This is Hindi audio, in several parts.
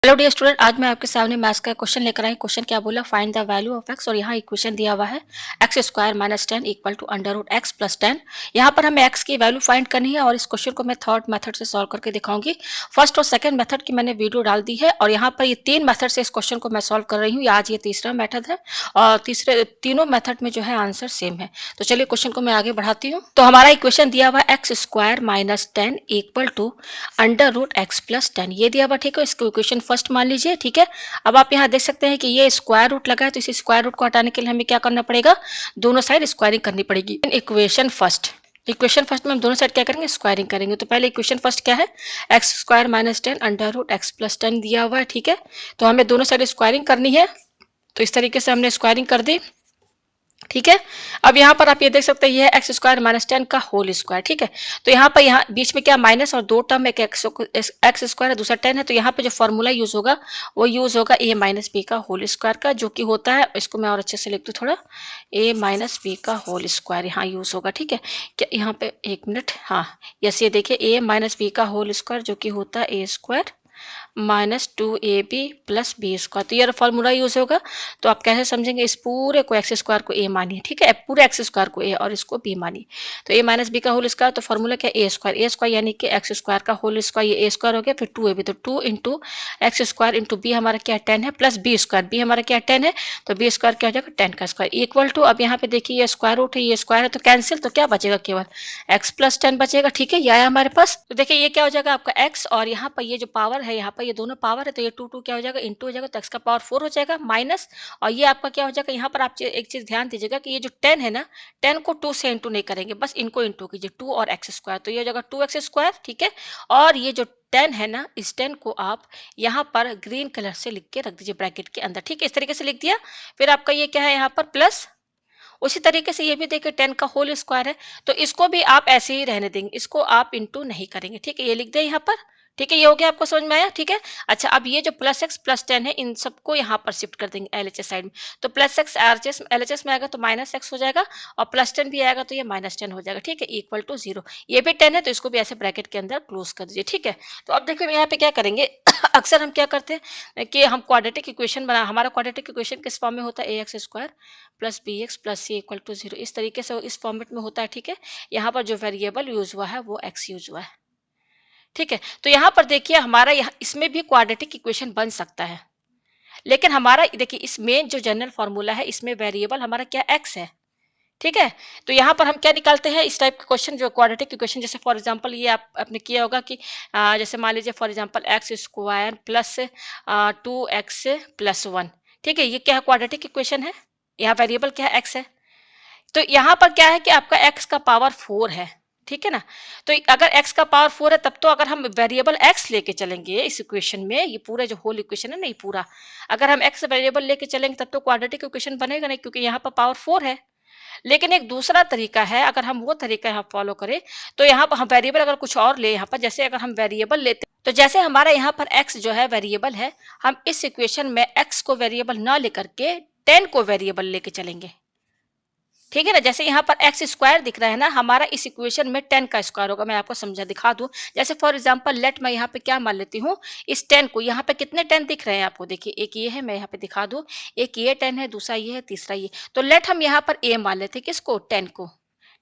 हेलो डियर स्टूडेंट, आज मैं आपके सामने मैथ्स का क्वेश्चन लेकर आई। क्वेश्चन क्या बोला, find the value of X. और यहाँ इक्वेशन दिया हुआ है X square minus 10 equal to under root X plus 10। यहाँ पर हमें एक्स की वैल्यू फाइंड करनी है और इस क्वेश्चन को मैं थर्ड मेथड से सॉल्व करके दिखाऊंगी। फर्स्ट और सेकंड मेथड की मैंने वीडियो डाल दी है और यहाँ पर ये तीन मेथड से इस क्वेश्चन को मैं सॉल्व कर रही हूँ। आज ये तीसरा मेथड है और तीसरे तीनों मेथड में जो है आंसर सेम है। तो चलिए क्वेश्चन को मैं आगे बढ़ाती हूँ। तो हमारा इक्वेशन दिया हुआ है X square minus 10 equal to under root X plus 10, ये दिया हुआ। ठीक है, इसको इक्वेशन फर्स्ट मान लीजिए। ठीक है, अब आप यहाँ देख सकते हैं कि ये स्क्वायर रूट लगा है, तो इस स्क्वायर रूट को हटाने के लिए हमें क्या करना पड़ेगा, दोनों साइड स्क्वायरिंग करनी पड़ेगी। इक्वेशन फर्स्ट में हम दोनों साइड क्या करेंगे, स्क्वायरिंग करेंगे। तो पहले इक्वेशन फर्स्ट क्या है, X square minus 10 under root X plus 10 दिया हुआ है। ठीक है, तो हमें दोनों साइड स्क्वायरिंग करनी है, तो इस तरीके से हमने स्क्वायरिंग कर दी। ठीक है, अब यहाँ पर आप ये देख सकते हैं ये है एक्स स्क्वायर माइनस 10 का होल स्क्वायर। ठीक है, तो यहाँ पर यहाँ बीच में क्या माइनस और दो टर्म, एक एक्स स्क्वायर है, दूसरा 10 है। तो यहाँ पे जो फॉर्मूला यूज होगा वो यूज होगा ए माइनस बी का होल स्क्वायर का, जो कि होता है, इसको मैं और अच्छे से लिख दूँ थोड़ा, ए माइनस बी का होल स्क्वायर यहाँ यूज होगा। ठीक है, क्या यहाँ पे एक मिनट, हाँ यस, ये देखिए ए माइनस बी का होल स्क्वायर जो कि होता है a square minus 2ab plus b square. तो ये फॉर्मूला यूज होगा। तो आप कैसे समझेंगे, इस पूरे को एक्स स्क्वायर को ए मानिए। ठीक है, पूरे एक्स स्क्वायर को ए और इसको बी मानिए। तो ए माइनस बी का होल स्क्वायर, तो फॉर्मूला क्या, ए स्क्वायर यानी कि एक्स स्क्वायर का होल स्क्वायर, ये ए स्क्वायर हो गया, फिर 2ab, तो 2 into X square into B हमारा क्या 10 है, प्लस बी स्क्वायर, बी हमारा क्या 10 है, तो बी स्क्वायर क्या हो जाएगा 10 का स्क्वायर इक्वल टू, अब यहाँ पे देखिए ये स्क्वायर रूट है, ये स्क्वायर है, तो कैंसिल, तो क्या बचेगा, केवल एक्स प्लस 10 बचेगा। ठीक है, ये आया हमारे पास। तो देखिए ये क्या हो जाएगा आपका एक्स, और यहाँ पर ये जो पावर है, यहाँ पर ये दोनों पावर है, तो ये टू टू क्या हो जाएगा, इंटू हो जाएगा, तो एक्स का पावर 4 हो जाएगा माइनस, और ये आपका क्या हो जाएगा, यहाँ पर आप एक चीज ध्यान दीजिएगा कि ये जो 10 है ना, 10 को 2 से इंटू नहीं करेंगे, बस इनको इंटू कीजिए, 2 और एक्स स्क्वायर, तो ये हो जाएगा 2 एक्स स्क्वायर। ठीक है, और ये जो 10 है ना, इस 10 को आप यहाँ पर ग्रीन कलर से लिख के रख दीजिए ब्रैकेट के अंदर। ठीक है, इस तरीके से लिख दिया। फिर आपका ये क्या है यहाँ पर प्लस, उसी तरीके से ये भी देखिए 10 का होल स्क्वायर है, तो इसको भी आप ऐसे ही रहने देंगे, इसको आप इंटू नहीं करेंगे। ठीक है, ये लिख दें यहाँ पर। ठीक है, ये हो गया, आपको समझ में आया। ठीक है, अच्छा अब ये जो प्लस एक्स प्लस 10 है, इन सबको यहाँ पर शिफ्ट कर देंगे एलएचएस साइड में। तो प्लस एक्स एलएचएस में आएगा तो माइनस एक्स हो जाएगा, और प्लस 10 भी आएगा तो ये माइनस 10 हो जाएगा। ठीक है, इक्वल टू 0, ये भी 10 है, तो इसको भी ऐसे ब्रैकेट के अंदर क्लोज कर दीजिए। ठीक है, तो अब देखिए यहाँ पे क्या करेंगे अक्सर हम क्या करते हैं कि हम क्वाड्रेटिक इक्वेशन बना, हमारा क्वाड्रेटिक इक्वेशन किस फॉर्म में होता है, a x square plus b x plus c equal to 0, इस तरीके से इस फॉर्मेट में होता है। ठीक है, यहाँ पर जो वेरिएबल यूज हुआ है वो एक्स यूज हुआ है। ठीक है, तो यहाँ पर देखिए हमारा यहाँ इसमें भी क्वाड्रेटिक इक्वेशन बन सकता है, लेकिन हमारा देखिए इस मेन जो जनरल फॉर्मूला है, इसमें वेरिएबल हमारा क्या एक्स है। ठीक है, तो यहाँ पर हम क्या निकालते हैं, इस टाइप के क्वेश्चन जो क्वाड्रेटिक इक्वेशन, जैसे फॉर एग्जांपल ये आपने किया होगा कि जैसे मान लीजिए for example x square plus 2x plus 1। ठीक है, ये क्या है, क्वाड्रेटिक इक्वेशन है, यहाँ वेरिएबल क्या है, एक्स है। तो यहाँ पर क्या है कि आपका x का पावर 4 है। ठीक है ना, तो अगर x का पावर 4 है, तब तो अगर हम वेरिएबल x लेके चलेंगे इस इक्वेशन में, ये पूरा जो होल इक्वेशन है ना, ये पूरा अगर हम x वेरिएबल लेके चलेंगे तब तो क्वाड्रेटिक इक्वेशन बनेगा नहीं, क्योंकि यहाँ पर पावर 4 है। लेकिन एक दूसरा तरीका है, अगर हम वो तरीका यहाँ फॉलो करें, तो यहाँ पर हम वेरिएबल अगर कुछ और ले, यहाँ पर जैसे अगर हम वेरिएबल लेते, तो जैसे हमारा यहाँ पर x जो है वेरिएबल है, हम इस इक्वेशन में x को वेरिएबल ना लेकर के 10 को वेरिएबल लेके चलेंगे। ठीक है ना, जैसे यहाँ पर एक्स स्क्वायर दिख रहा है ना, हमारा इस इक्वेशन में 10 का स्क्वायर होगा। मैं आपको समझा दिखा दूं, जैसे फॉर एग्जांपल लेट मैं यहाँ पे क्या मान लेती हूँ, इस 10 को, यहाँ पे कितने 10 दिख रहे हैं आपको, देखिए एक ये है, मैं यहाँ पे दिखा दूं, एक ये 10 है, दूसरा ये है, तीसरा ये, तो लेट हम यहाँ पर ए मान लेते हैं, किसको, 10 को,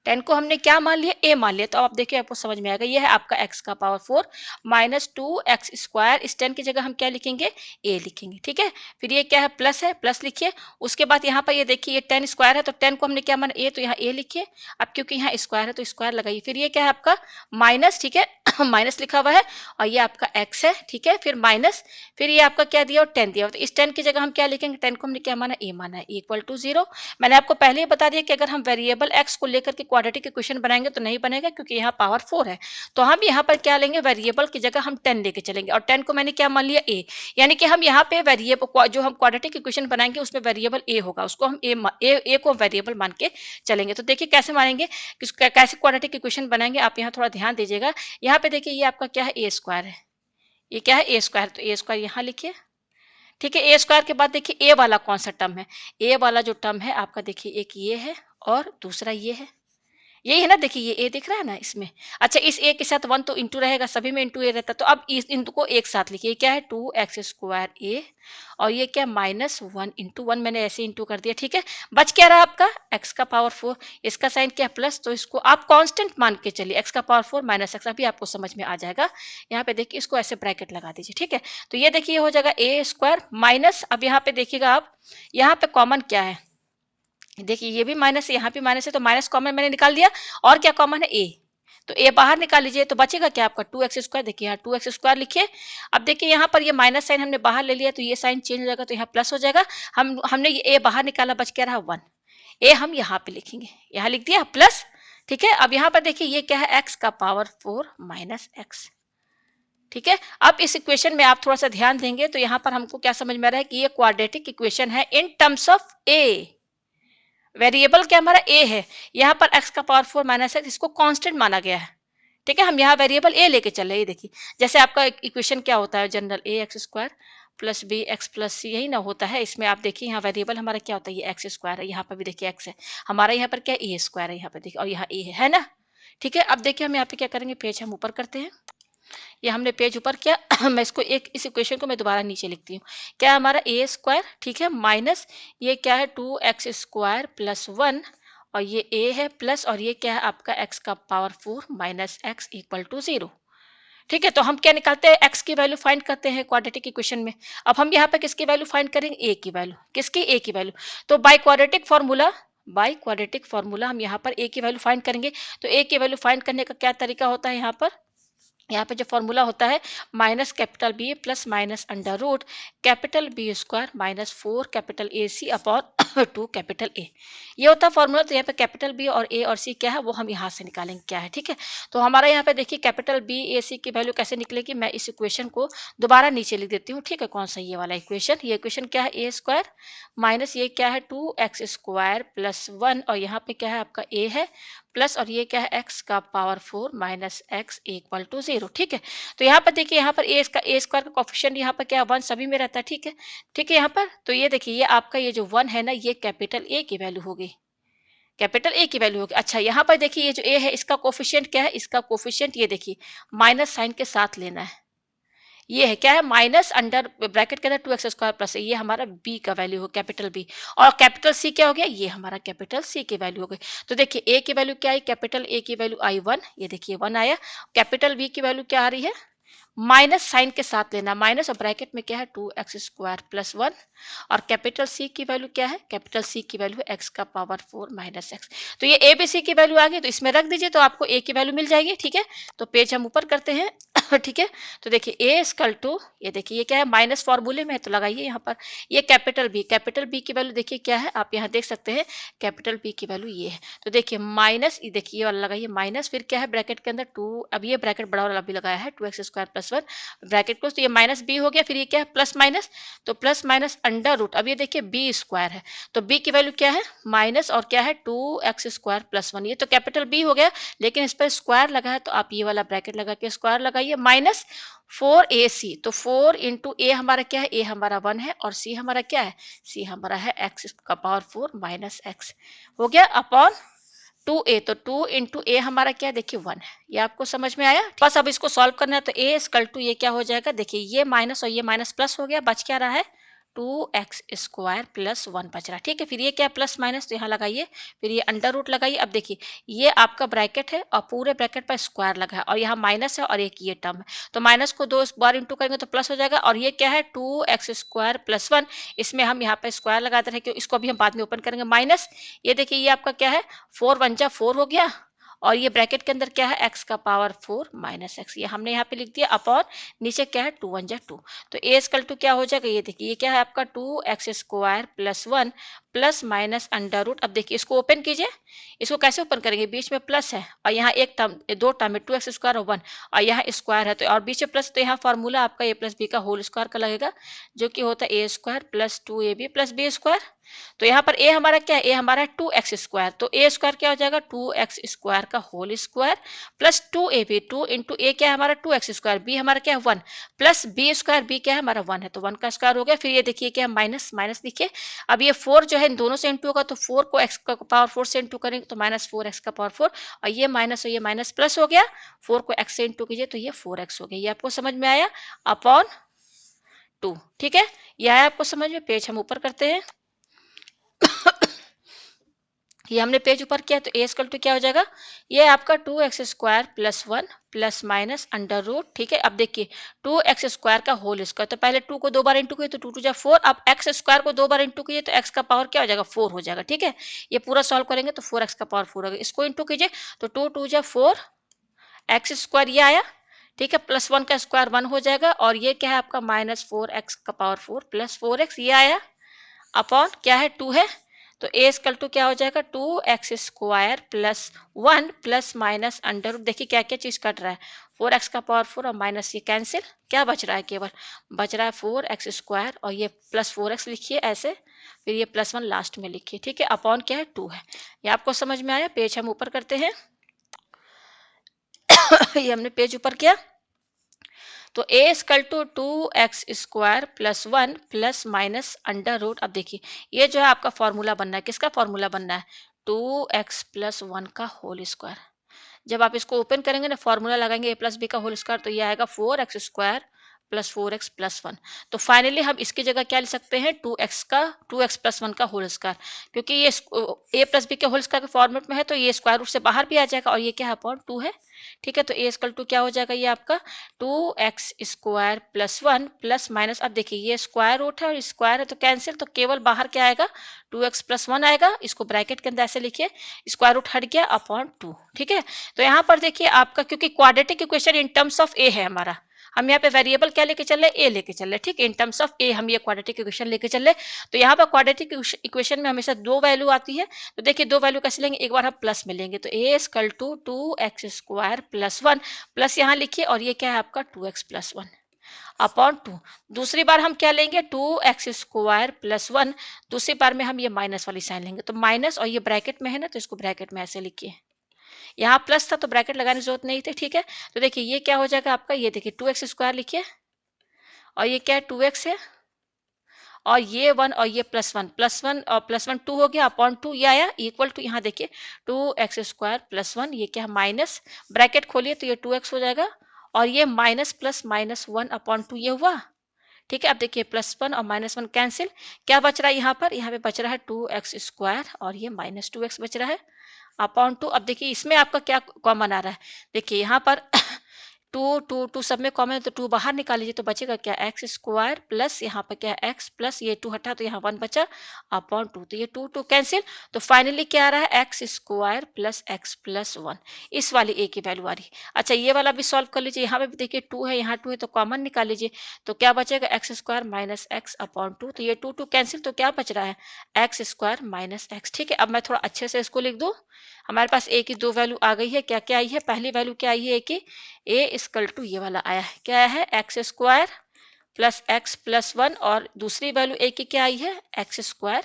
10 को हमने क्या मान लिया, ए मान लिया। तो आप देखिए आपको समझ में आएगा, ये है आपका x का पावर 4 माइनस 2x स्क्वायर, इस 10 की जगह हम क्या लिखेंगे, ए लिखेंगे। ठीक है, फिर ये क्या है, प्लस है, प्लस लिखिए। उसके बाद यहाँ पर ये देखिए ये 10 स्क्वायर है, तो 10 को हमने क्या माना, ए, तो यहाँ ए लिखिए। अब क्योंकि यहाँ स्क्वायर है तो स्क्वायर लगाइए। फिर ये क्या है आपका माइनस, ठीक है माइनस लिखा हुआ है, और ये आपका x है। ठीक है, फिर माइनस, फिर ये आपका क्या दिया, और 10 दिया, तो इस 10 की जगह हम क्या लिखेंगे, 10 को हमने क्या माना, ए माना है, इक्वल टू 0। मैंने आपको पहले ही बता दिया कि अगर हम वेरिएबल x को लेकर के क्वाड्रेटिक इक्वेशन बनाएंगे तो नहीं बनेगा, क्योंकि यहाँ पावर 4 है। तो हम यहाँ पर क्या लेंगे, वेरिएबल की जगह हम 10 लेके चलेंगे, और 10 को मैंने क्या मान लिया, a, यानी कि हम यहाँ पे वेरिएबल जो हम क्वाड्रेटिक इक्वेशन बनाएंगे उसमें वेरिएबल a होगा, उसको हम a को वेरिएबल मान के चलेंगे। तो देखिए कैसे मानेंगे, कैसे क्वाड्रेटिक इक्वेशन बनाएंगे, आप यहाँ थोड़ा ध्यान दीजिएगा। यहाँ पे देखिए ये आपका क्या है, a स्क्वायर है, ये क्या है, a स्क्वायर, तो a स्क्वायर यहाँ लिखिए। ठीक है, ए स्क्वायर के बाद देखिए ए वाला कौन सा टर्म है, ए वाला जो टर्म है आपका, देखिए एक ये है और दूसरा ये है, यही है ना, देखिए ये ए दिख रहा है ना इसमें। अच्छा, इस ए के साथ 1 तो इंटू रहेगा, सभी में इंटू ए रहता है, तो अब इस इनको एक साथ लिखिए, क्या है 2x² ए, और ये क्या -1 इंटू 1 मैंने ऐसे इंटू कर दिया, ठीक है। बच क्या रहा आपका x का पावर 4, इसका साइन क्या है प्लस, तो इसको आप कांस्टेंट मान के चलिए, x का पावर 4 माइनस x, अभी आपको समझ में आ जाएगा। यहाँ पे देखिए इसको ऐसे ब्रैकेट लगा दीजिए, ठीक है। तो ये देखिए हो जाएगा a² माइनस, अब यहाँ पे देखिएगा आप, यहाँ पे कॉमन क्या है, देखिए ये भी माइनस है, यहाँ भी माइनस है, तो माइनस कॉमन मैंने निकाल दिया, और क्या कॉमन है ए, तो ए बाहर निकाल लीजिए, तो बचेगा क्या आपका 2x², देखिए यहाँ 2x² लिखिए। अब देखिए यहाँ पर ये माइनस साइन हमने बाहर ले लिया, तो ये साइन चेंज हो जाएगा, तो यहाँ प्लस हो जाएगा। हमने ये ए बाहर निकाला, बच क्या रहा 1, ए हम यहाँ पे लिखेंगे, यहाँ लिख दिया प्लस, ठीक है। अब यहाँ पर देखिए ये क्या है x का पावर 4 माइनस एक्स, ठीक है। अब इस इक्वेशन में आप थोड़ा सा ध्यान देंगे तो यहाँ पर हमको क्या समझ में आ रहा है कि ये क्वाड्रेटिक इक्वेशन है इन टर्म्स ऑफ ए, वेरिएबल क्या हमारा ए है, यहाँ पर x का पावर 4 माइनस एक्स, इसको कांस्टेंट माना गया है, ठीक है। हम यहाँ वेरिएबल ए लेके चल रहे हैं, ये देखिए जैसे आपका इक्वेशन क्या होता है general, a x² plus b x plus c, यही ना होता है। इसमें आप देखिए यहाँ वेरिएबल हमारा क्या होता है, ये x² है, यहाँ पर भी देखिए x है हमारा, यहाँ पर क्या a² है, यहाँ पर देखिए, और यहाँ a है ना, ठीक है। अब देखिए हम यहाँ पे क्या करेंगे, पेज हम ऊपर करते हैं, ये हमने पेज ऊपर किया मैं इसको एक, इस इक्वेशन को मैं दोबारा नीचे लिखती हूँ, क्या हमारा a², ठीक है, माइनस ये क्या है 2x² प्लस 1, और ये a है प्लस, और ये क्या है आपका x का power 4 minus X equal to 0, ठीक है। तो हम क्या निकालते हैं, x की वैल्यू फाइंड करते हैं क्वाड्रेटिक इक्वेशन में। अब हम यहाँ पे किसकी वैल्यू फाइंड करेंगे, a की वैल्यू, किसकी, a की वैल्यू। तो बाय क्वाड्रेटिक फार्मूला हम यहाँ पर a की वैल्यू फाइंड करेंगे। तो a की वैल्यू फाइंड करने का क्या तरीका होता है, यहाँ पे जो फॉर्मूला होता है minus capital B plus minus under root capital B² minus 4 capital AC upon 2 capital A, ये होता है फॉर्मूला। तो यहाँ पे कैपिटल बी और ए और सी क्या है वो हम यहाँ से निकालेंगे क्या है, ठीक है। तो हमारा यहाँ पे देखिए कैपिटल BAC की वैल्यू कैसे निकलेगी, मैं इस इक्वेशन को दोबारा नीचे लिख देती हूँ, ठीक है। कौन सा, ये वाला इक्वेशन, ये इक्वेशन क्या है a² माइनस ये क्या है 2x² प्लस 1, और यहाँ पे क्या है आपका a है प्लस, और ये क्या है x का power 4 minus X equal to 0, ठीक है। तो यहाँ पर देखिए, यहाँ पर a² का कोफिशिएंट यहाँ पर क्या 1 सभी में रहता है, ठीक है, ठीक है। यहाँ पर तो ये देखिए ये आपका ये जो 1 है ना, ये कैपिटल A की वैल्यू हो गई, कैपिटल A की वैल्यू होगी। अच्छा, यहाँ पर देखिए ये जो a है इसका कोफिशिएंट क्या है, इसका कोफिशिएंट ये देखिए माइनस साइन के साथ लेना है, ये है क्या है माइनस अंडर ब्रैकेट के अंदर 2x² प्लस, ये हमारा b का वैल्यू हो कैपिटल B, और कैपिटल C क्या हो गया, ये हमारा कैपिटल C की वैल्यू हो गई। तो देखिए a की वैल्यू क्या आई, कैपिटल A की वैल्यू आई 1, ये देखिए 1 आया, कैपिटल B की वैल्यू क्या आ रही है, माइनस साइन के साथ लेना, माइनस और ब्रैकेट में क्या है 2x² प्लस 1, और कैपिटल C की वैल्यू क्या है, कैपिटल C की वैल्यू x का पावर 4 माइनस एक्स। तो ये a b c की वैल्यू आ गई, तो इसमें रख दीजिए तो आपको a की वैल्यू मिल जाएगी, ठीक है। तो पेज हम ऊपर करते हैं ठीक है। तो देखिए a इक्वल टू, ये देखिए ये क्या है माइनस फॉर्मूले में है, तो लगाइए यहाँ पर, ये कैपिटल B की वैल्यू देखिए क्या है, आप यहाँ देख सकते हैं कैपिटल B की वैल्यू ये है। तो देखिए माइनस, ये देखिए ये वाला लगाइए माइनस, फिर क्या है ब्रैकेट के अंदर 2, अब ये ब्रैकेट बड़ा वाला भी लगाया है 2x² प्लस 1 ब्रैकेट क्लोज, तो ये माइनस b हो गया, फिर ये क्या है प्लस माइनस, तो प्लस माइनस अंडर रूट, अब ये देखिए b² है, तो b की वैल्यू क्या है माइनस, और क्या है 2x² प्लस 1, ये तो कैपिटल B हो गया, लेकिन इस पर स्क्वायर लगा है, तो आप ये वाला ब्रैकेट लगा के स्क्वायर लगाइए, माइनस 4ac, तो 4 इंटू a हमारा क्या है, a हमारा 1 है, और c हमारा क्या है, c हमारा है x का पावर 4 माइनस एक्स, हो गया अपॉन 2a, तो 2 इंटू ए हमारा क्या देखिए 1 है, ये आपको समझ में आया। बस अब इसको सॉल्व करना है, तो a इक्वल टू ये क्या हो जाएगा, देखिए ये माइनस और ये माइनस प्लस हो गया, बच क्या रहा है 2x² प्लस 1 बच रहा, ठीक है। फिर ये क्या प्लस माइनस, तो यहाँ लगाइए, फिर ये अंडर रूट लगाइए। अब देखिए ये आपका ब्रैकेट है और पूरे ब्रैकेट पर स्क्वायर लगा है, और यहाँ माइनस है और एक ये टर्म है, तो माइनस को 2 बार इंटू करेंगे तो प्लस हो जाएगा, और ये क्या है 2x² प्लस 1, इसमें हम यहाँ पे स्क्वायर लगाते रहे, इसको अभी हम बाद में ओपन करेंगे, माइनस ये देखिए ये आपका क्या है 4 1 जा 4 हो गया, और ये ब्रैकेट के अंदर क्या है x का पावर 4 माइनस एक्स, ये हमने यहाँ पे लिख दिया अपॉन नीचे क्या है 2 1 जा 2, तो a इक्वल टू क्या हो जाएगा, ये देखिए ये क्या है आपका 2x² plus 1 plus minus under root. अब देखिए इसको ओपन कीजिए, इसको कैसे ओपन करेंगे, बीच में प्लस है और यहाँ एक टर्म, दो टर्म है 2x² और 1, और यहाँ स्क्वायर है, तो और बीच में प्लस, तो यहाँ फॉर्मूला आपका a प्लस बी का होल स्क्वायर का लगेगा, जो कि होता है a² plus 2ab plus b²। तो यहाँ पर a हमारा क्या है, a हमारा 2x², तो a² क्या हो जाएगा 2x² का whole square plus 2ab, 2 into a क्या है हमारा 2x², b हमारा क्या है 1 प्लस b², b क्या है हमारा 1 है, तो 1 का स्क्वायर हो गया। फिर ये देखिए क्या है माइनस माइनस, देखिए अब ये 4 जो है इन दोनों से इंटू होगा तो 4 को x का पावर 4 से इंटू करेंगे तो -4x का पावर 4 और ये माइनस और ये माइनस प्लस हो गया, 4 को x से इंटू कीजिए तो ये 4x हो गया। ये आपको समझ में आया? अपॉन 2। ठीक है, ये आया आपको समझ में? पेज हम ऊपर करते हैं। ये हमने पेज ऊपर किया तो a इक्वल टू क्या हो जाएगा? ये आपका 2x square plus 1 plus minus under root. ठीक है, अब देखिए 2x स्क्वायर का होल स्क्वायर, तो पहले 2 को 2 बार इंटू किए तो 2 2 जा 4, अब x स्क्वायर को 2 बार इंटू कीजिए तो x का पावर क्या हो जाएगा? 4 हो जाएगा। ठीक है, ये पूरा सॉल्व करेंगे तो 4x का पावर 4 होगा। इसको इंटू कीजिए तो 2 2 जा 4 x स्क्वायर ये आया। ठीक है, प्लस 1 का स्क्वायर 1 हो जाएगा और ये क्या है आपका? -4x का पावर 4 प्लस 4x ये आया अपॉन क्या है? 2 है। तो a इक्वल टू क्या हो जाएगा? 2x square plus 1 plus minus under root. देखिए क्या क्या चीज कट रहा है, 4x का पावर 4 और माइनस ये कैंसिल, क्या बच रहा है? केवल बच रहा है 4x स्क्वायर और ये प्लस 4x लिखिए ऐसे, फिर ये प्लस 1 लास्ट में लिखिए। ठीक है, अपॉन क्या है? 2 है। ये आपको समझ में आया? पेज हम ऊपर करते हैं। ये हमने पेज ऊपर किया तो a equal to 2x square plus 1 plus minus under root. अब देखिए ये जो है आपका फॉर्मूला बनना है, किसका फॉर्मूला बनना है? 2x प्लस 1 का होल स्क्वायर। जब आप इसको ओपन करेंगे ना, फॉर्मूला लगाएंगे a प्लस बी का होल स्क्वायर, तो ये आएगा 4x square plus 4x plus 1। तो फाइनली हम इसकी जगह क्या लिख सकते हैं? 2x प्लस 1 का होल स्क्वायर, क्योंकि ये a प्लस बी के होल स्क्वायर के फॉर्मेट में है तो ये स्क्वायर रूट से बाहर भी आ जाएगा और ये क्या है? अपॉन 2 है। ठीक है, तो a इक्वल टू क्या हो जाएगा? ये आपका 2x square plus 1 plus minus, अब देखिए ये स्क्वायर रूट है और स्क्वायर है तो कैंसिल, तो केवल बाहर क्या आएगा? 2x प्लस 1 आएगा। इसको ब्रैकेट के अंदर ऐसे लिखिए, स्क्वायर रूट हट गया अपॉन 2। ठीक है, तो यहाँ पर देखिए आपका, क्योंकि quadratic equation in terms of a है हमारा, हम यहाँ पे वेरिएबल क्या लेके चल रहे? ए लेके चल रहे। ठीक है, इन टर्म्स ऑफ ए हम ये क्वाड्रेटिक इक्वेशन लेके चल रहे। तो यहाँ पर क्वाड्रेटिक इक्वेशन में हमेशा दो वैल्यू आती है, तो देखिए दो वैल्यू कैसे लेंगे? एक बार हम प्लस में लेंगे तो a equal to 2x square plus 1 plus यहाँ लिखिए और ये क्या है आपका? 2x plus 1 upon 2। दूसरी बार हम क्या लेंगे? 2x स्क्वायर प्लस 1, दूसरी बार में हम ये माइनस वाली साइन लेंगे तो माइनस, और ये ब्रैकेट में है ना तो इसको ब्रैकेट में ऐसे लिखिए। यहाँ प्लस था तो ब्रैकेट लगाने की जरूरत नहीं थी। ठीक है, तो देखिए ये क्या हो जाएगा आपका? ये देखिए 2x स्क्वायर लिखिए और ये क्या है? 2x है और ये 1 और ये प्लस 1 और प्लस 1 2 हो गया अपॉन 2 ये आया इक्वल टू, यहाँ देखिए 2x स्क्वायर प्लस 1, ये क्या है? माइनस, ब्रैकेट खोलिए तो ये 2x हो जाएगा और ये माइनस प्लस माइनस 1 अपॉन 2 ये हुआ। ठीक है, अब देखिए प्लस 1 और माइनस 1 कैंसिल, क्या बच रहा है यहाँ पर? यहाँ पे बच रहा है 2x स्क्वायर और ये माइनस 2x बच रहा है अपॉन 2। अब देखिए इसमें आपका क्या कॉमन आ रहा है? देखिए यहाँ पर 2 सब में कॉमन है तो 2 बाहर निकाल लीजिए तो बचेगा क्या? एक्स स्क्वायर प्लस यहाँ पर क्या है? एक्स प्लस ये 2 हटा तो यहाँ 1 बचा अपॉन 2, तो ये 2 कैंसिल, तो फाइनली क्या आ रहा है? X square plus X plus 1, इस वाली ए की वैल्यू आ रही है। अच्छा ये वाला भी सॉल्व कर लीजिए, यहाँ पे भी देखिए 2 है, यहाँ 2 है तो कॉमन निकाल लीजिए तो क्या बचेगा? X square minus x upon 2, तो ये 2 कैंसिल, तो क्या बच रहा है? X square minus x. ठीक है, अब मैं थोड़ा अच्छे से इसको लिख दूँ। हमारे पास ए की दो वैल्यू आ गई है, क्या क्या आई है? पहली वैल्यू क्या आई है ए की? ए इक्वल टू ये वाला आया है, क्या है? X square plus X plus 1, और दूसरी वैल्यू ए की क्या आई है? X square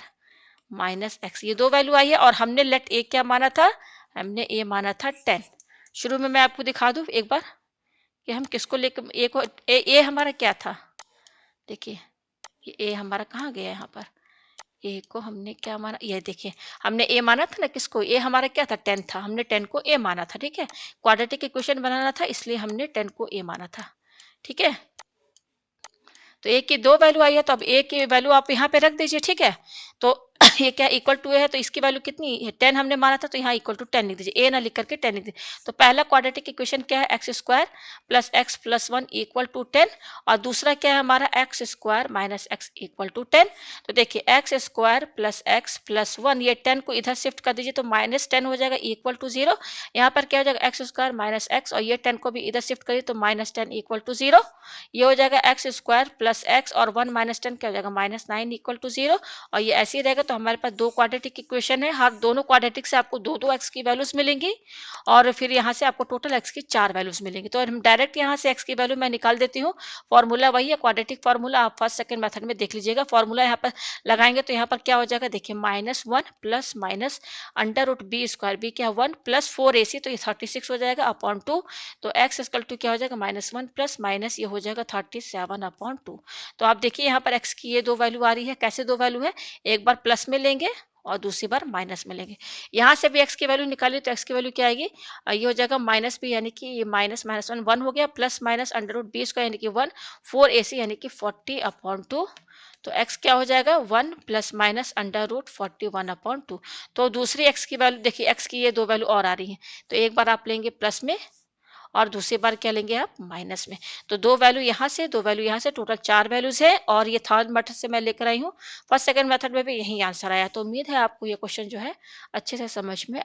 minus x. ये दो वैल्यू आई है और हमने लेट ए क्या माना था? हमने ए माना था 10। शुरू में मैं आपको दिखा दूं एक बार कि हम किसको लेकर ए को, ए हमारा क्या था? देखिए ये ए हमारा कहाँ गया? यहाँ पर ए को हमने क्या माना? ये देखिए हमने ए माना था ना, किसको? ए हमारा क्या था? 10 था, हमने 10 को ए माना था। ठीक है, क्वाड्रेटिक इक्वेशन बनाना था इसलिए हमने 10 को ए माना था। ठीक है, तो ए की दो वैल्यू आई है तो अब ए की वैल्यू आप यहाँ पे रख दीजिए। ठीक है, तो ये क्या इक्वल टू ए है तो इसकी वैल्यू कितनी है? 10 हमने माना था तो यहाँ इक्वल टू 10 लिख दीजिए, ए ना लिख करके 10 लिख दीजिए। तो पहला क्वाड्रेटिक इक्वेशन क्या है? X square plus X plus 1 equal to 10, और दूसरा क्या है हमारा? X square minus X equal to 10। तो देखिए X square plus X plus 1, ये 10 को इधर शिफ्ट कर दीजिए तो माइनस 10 हो जाएगा इक्वल टू 0। यहाँ पर क्या हो जाएगा? एक्स स्क्वायर माइनस एक्स, और ये 10 को भी इधर शिफ्ट करिए तो माइनस 10 इक्वल टू 0। ये हो जाएगा एक्स स्क्वायर प्लस एक्स और 1 माइनस 10 क्या हो जाएगा? Minus 9 equal to 0। और ये ऐसे ही रहेगा तो हमारे पास दो क्वाड्रेटिक इक्वेशन है, हर दोनों क्वाड्रेटिक से आपको दो एक्स की वैल्यूज मिलेंगी और फिर यहाँ से आपको टोटल एक्स की 4 वैल्यूज मिलेंगी। तो हम डायरेक्ट यहाँ से एक्स की वैल्यू मैं निकाल देती हूँ, फॉर्मूला वही है क्वाड्रेटिक फार्मूला, आप फर्स्ट सेकंड मेथड में देख लीजिएगा। फॉर्मूला यहाँ पर लगाएंगे तो यहाँ पर क्या हो जाएगा? देखिए -1 plus minus under root B square, B क्या 1 प्लस 4ac, तो ये 36 हो जाएगा अपॉन 2। तो एक्स इक्वल टू क्या हो जाएगा? -1 प्लस माइनस ये हो जाएगा 37 अपॉन 2। तो आप देखिए यहाँ पर एक्स की ये दो वैल्यू आ रही है, कैसे दो वैल्यू है? एक बार प्लस में लेंगे और दूसरी बार माइनस में लेंगे। यहाँ से भी x की वैल्यू निकाली तो x की वैल्यू क्या आएगी? ये हो जाएगा माइनस b यानी कि ये माइनस माइनस 1 1 हो गया, plus minus under root b square यानी कि 1 4ac यानी कि 40/2। तो x क्या हो जाएगा? 1 प्लस माइनस अंडर रूट 41/2। तो दूसरी x की वैल्यू देखिए, x की ये 2 वैल्यू और आ रही हैं, तो एक बार आप लेंगे प्लस में और दूसरी बार क्या लेंगे आप? माइनस में। तो 2 वैल्यू यहाँ से, 2 वैल्यू यहाँ से, टोटल 4 वैल्यूज़ है और ये थर्ड मेथड से मैं लेकर आई हूँ। फर्स्ट सेकंड मेथड में भी यही आंसर आया। तो उम्मीद है आपको ये क्वेश्चन जो है अच्छे से समझ में